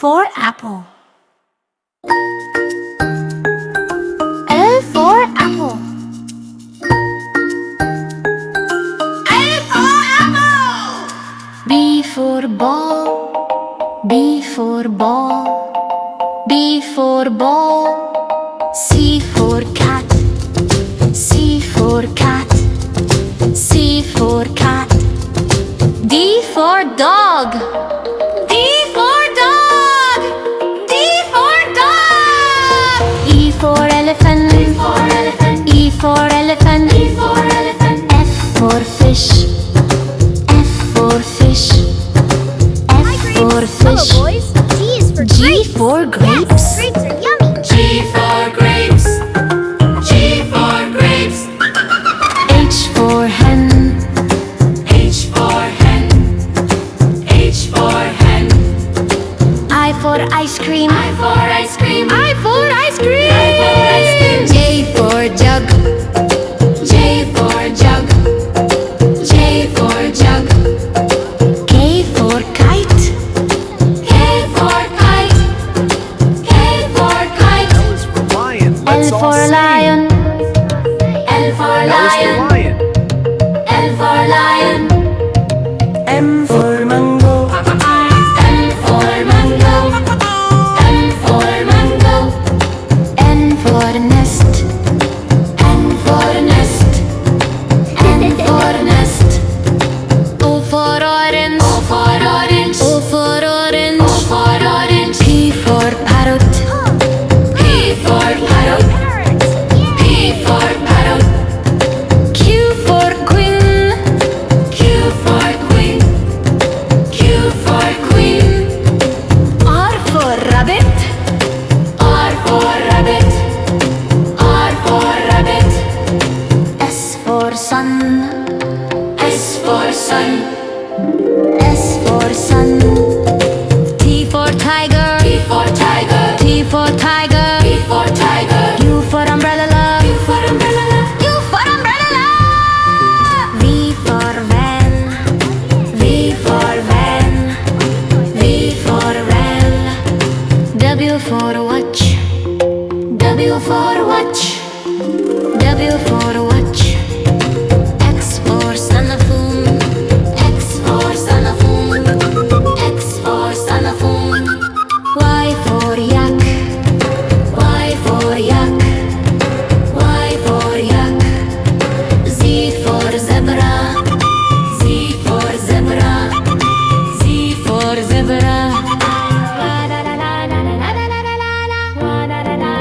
for apple. A for apple. A for apple. B for ball. B for ball. B for ball. C for cat. C for cat. C for cat. D for dog. D for dog. D for dog. E for elephant. E for elephant. E for elephant. E for elephant. F for fish. F for fish. F for fish. Hello, boys. G is for G grapes. for grapes. Yes, grapes are yummy. G for grapes. G for grapes. H for hen. H for hen. H for hen. I for ice cream. I for ice cream. I